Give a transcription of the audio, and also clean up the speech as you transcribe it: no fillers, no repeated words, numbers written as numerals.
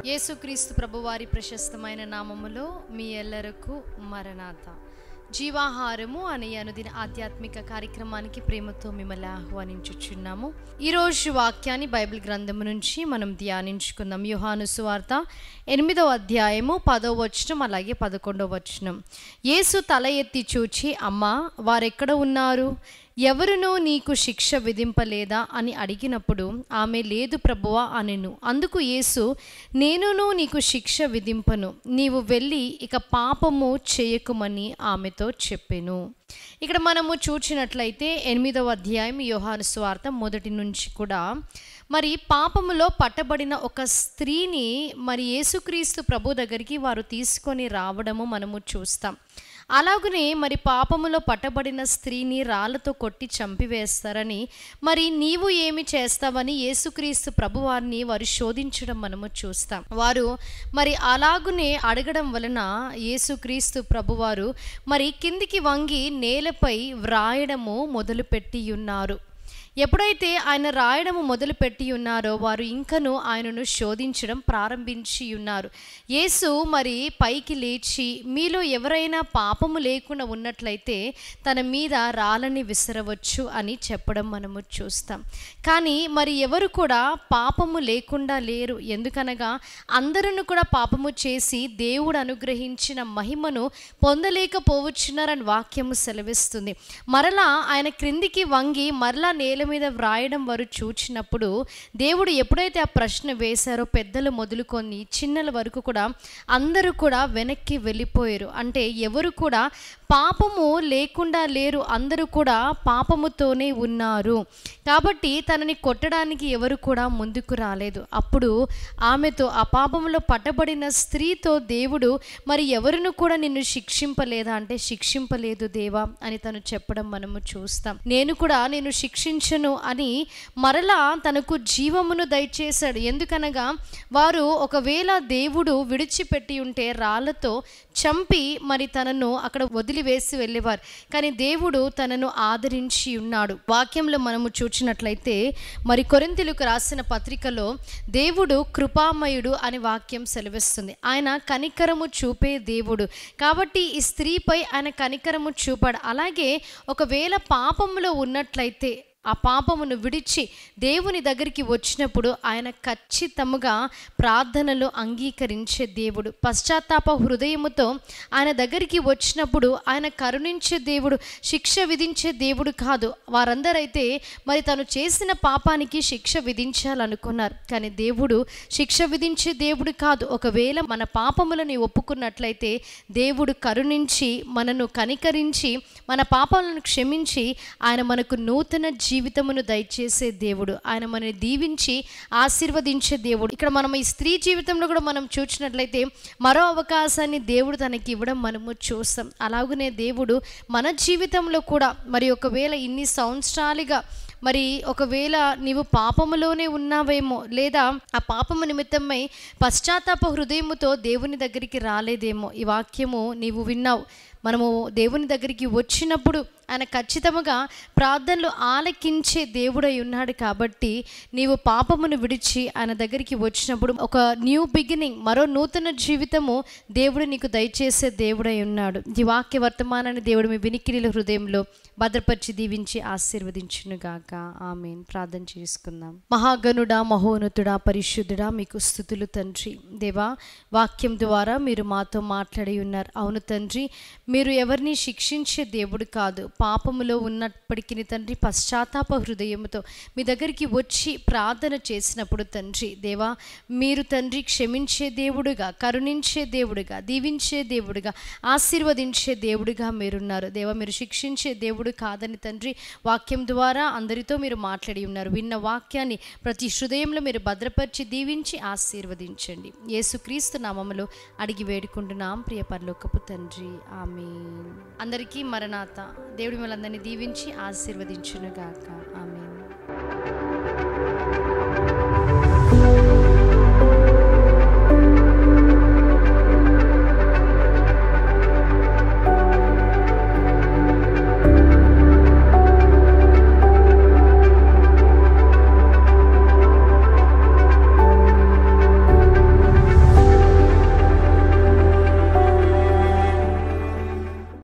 యేసుక్రీస్తు ప్రభువారి ప్రశస్తమైన నామములో మీ ఎల్లరకు మరణాత. జీవాహారము అనే అనుదిన ఆధ్యాత్మిక కార్యక్రమానికి ప్రేమతో మిమ్మల్ని ఆహ్వానించుచున్నాము. ఈరోజు వాక్యాన్ని బైబిల్ గ్రంథము నుంచి మనం ధ్యానించుకుందాం. యోహాను సువార్త 8వ అధ్యాయము 10వ వచనం అలాగే 11వ వచనం. యేసు తల ఎత్తి చూచి, అమ్మా, వారెక్కడ ఉన్నారు? ఎవరునూ నీకు శిక్ష విధింపలేదా అని అడిగినప్పుడు ఆమె, లేదు ప్రభువా అనెను. అందుకు యేసు, నేనును నీకు శిక్ష విధింపను, నీవు వెళ్ళి ఇక పాపము చేయకుమని ఆమెతో చెప్పెను. ఇక్కడ మనము చూచినట్లయితే 8వ అధ్యాయం యోహాను సువార్త మొదటి నుంచి కూడా మరి పాపములో పట్టబడిన ఒక స్త్రీని మరి యేసుక్రీస్తు ప్రభు దగ్గరికి వారు తీసుకొని రావడము మనము చూస్తాం. అలాగనే మరి పాపములో పట్టబడిన స్త్రీని రాళ్లతో కొట్టి చంపివేస్తారని, మరి నీవు ఏమి చేస్తావని యేసుక్రీస్తు ప్రభువారిని వారు శోధించడం మనము చూస్తాం. వారు మరి అలాగునే అడగడం వలన యేసుక్రీస్తు ప్రభువారు మరి కిందికి వంగి నేలపై వ్రాయడము మొదలుపెట్టి ఉన్నారు. ఎప్పుడైతే ఆయన రాయడము మొదలుపెట్టి ఉన్నారో వారు ఇంకను ఆయనను శోధించడం ప్రారంభించి ఉన్నారు. యేసు మరి పైకి లేచి, మీలో ఎవరైనా పాపము లేకుండా ఉన్నట్లయితే తన మీద రాళ్ళని విసరవచ్చు అని చెప్పడం మనము చూస్తాం. కానీ మరి ఎవరు కూడా పాపము లేకుండా లేరు. ఎందుకనగా అందరూ కూడా పాపము చేసి దేవుడు అనుగ్రహించిన మహిమను పొందలేకపోవచ్చున్నారని వాక్యము సెలవిస్తుంది. మరలా ఆయన క్రిందికి వంగి మరలా నేల మీద వ్రాయడం వారు చూచినప్పుడు దేవుడు ఎప్పుడైతే ఆ ప్రశ్న వేశారో పెద్దలు మొదలుకొని చిన్నల వరకు కూడా అందరూ కూడా వెనక్కి వెళ్ళిపోయారు. అంటే ఎవరు కూడా పాపము లేకుండా లేరు, అందరూ కూడా పాపముతోనే ఉన్నారు. కాబట్టి తనని కొట్టడానికి ఎవరు కూడా ముందుకు రాలేదు. అప్పుడు ఆమెతో, ఆ పాపములో పట్టబడిన స్త్రీతో దేవుడు, మరి ఎవరును కూడా నిన్ను శిక్షింపలేదా అంటే, శిక్షింపలేదు దేవా అని తను చెప్పడం మనము చూస్తాం. నేను కూడా నేను శిక్షించను అని మరలా తనకు జీవమును దయచేశాడు. ఎందుకనగా వారు ఒకవేళ దేవుడు విడిచిపెట్టి ఉంటే రాళ్లతో చంపి మరి తనను అక్కడ వదిలివేసి వెళ్ళేవారు. కానీ దేవుడు తనను ఆదరించి ఉన్నాడు. వాక్యంలో మనము చూచినట్లయితే మరి కొరింథీయులకు రాసిన పత్రికలో దేవుడు కృపామయుడు అని వాక్యం సెలవిస్తుంది. ఆయన కనికరము చూపే దేవుడు. కాబట్టి ఈ స్త్రీపై ఆయన కనికరము చూపాడు. అలాగే ఒకవేళ పాపములో ఉన్నట్లయితే ఆ పాపమును విడిచి దేవుని దగ్గరికి వచ్చినప్పుడు ఆయన ఖచ్చితంగా ప్రార్థనలు అంగీకరించే దేవుడు. పశ్చాత్తాప హృదయముతో ఆయన దగ్గరికి వచ్చినప్పుడు ఆయన కరుణించే దేవుడు, శిక్ష విధించే దేవుడు కాదు. వారందరైతే మరి తను చేసిన పాపానికి శిక్ష విధించాలనుకున్నారు. కానీ దేవుడు శిక్ష విధించే దేవుడు కాదు. ఒకవేళ మన పాపములను ఒప్పుకున్నట్లయితే దేవుడు కరుణించి మనను కనికరించి మన పాపాలను క్షమించి ఆయన మనకు నూతన జీవితమును దయచేసే దేవుడు. ఆయన మనని దీవించి ఆశీర్వదించే దేవుడు. ఇక్కడ మనం ఈ స్త్రీ జీవితంలో కూడా మనం చూసినట్లయితే మరో అవకాశాన్ని దేవుడు తనకి ఇవ్వడం మనము చూస్తాం. అలాగనే దేవుడు మన జీవితంలో కూడా మరి ఒకవేళ ఇన్ని సంవత్సరాలుగా మరి ఒకవేళ నీవు పాపములోనే ఉన్నావేమో, లేదా ఆ పాపము నిమిత్తమై పశ్చాత్తాప హృదయముతో దేవుని దగ్గరికి రాలేదేమో, ఈ వాక్యము నీవు విన్నావు. మనము దేవుని దగ్గరికి వచ్చినప్పుడు ఆయన ఖచ్చితంగా ప్రార్థనలు ఆలకించే దేవుడై ఉన్నాడు. కాబట్టి నీవు పాపమును విడిచి ఆయన దగ్గరికి వచ్చినప్పుడు ఒక న్యూ బిగినింగ్, మరో నూతన జీవితము దేవుడు నీకు దయచేసే దేవుడై ఉన్నాడు. ఈ వాక్య వర్తమానాన్ని దేవుడు మీ వినికిడిల హృదయంలో భద్రపరిచి దీవించి ఆశీర్వదించునుగాక. ఆమేన్. ప్రార్థన చేసుకుందాం. మహాగణుడా, మహోన్నతుడా, పరిశుద్ధుడా, మీకు స్తుతులు తండ్రి. దేవా, వాక్యం ద్వారా మీరు మాతో మాట్లాడి ఉన్నారు. అవును తండ్రి, మీరు ఎవరిని శిక్షించే దేవుడు కాదు. పాపములో ఉన్నప్పటికీ తండ్రి పశ్చాత్తాప హృదయముతో మీ దగ్గరికి వచ్చి ప్రార్థన చేసినప్పుడు తండ్రి దేవా, మీరు తండ్రి క్షమించే దేవుడుగా, కరుణించే దేవుడుగా, దీవించే దేవుడుగా, ఆశీర్వదించే దేవుడుగా మీరున్నారు. దేవా, మీరు శిక్షించే దేవుడు కాదని తండ్రి వాక్యం ద్వారా అందరితో మీరు మాట్లాడి ఉన్నారు. విన్న వాక్యాన్ని ప్రతి హృదయంలో మీరు భద్రపరిచి దీవించి ఆశీర్వదించండి. యేసుక్రీస్తు నామములో అడిగి వేడుకుంటున్నాం ప్రియ పరలోకపు తండ్రి. ఆమేన్. అందరికీ మరణాత. దేవుడి మిమ్మల్ని అందరినీ దీవించి ఆశీర్వదించునుగాక.